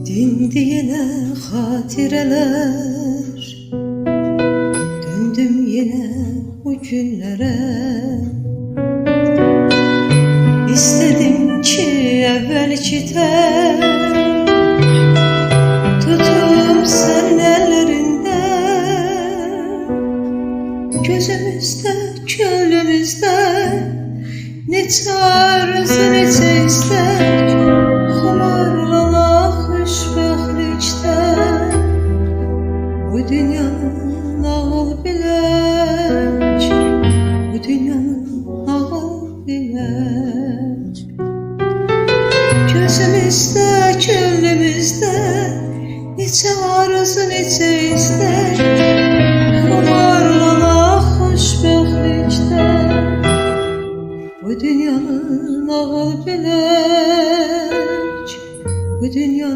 Dindi yine hatireler, döndüm yine bu günlere. İstedim ki evvelki tek tutum senin ellerinde, gözümüzde, gönlümüzde neçe arzu, neçe istek, xumarlanak xoşbəxtlikdə. Bu dünyanın ağıl bilək, bu dünyanın ağıl bilək. Gözümüzdə, gönlümüzdə neçə arzu, neçə istek,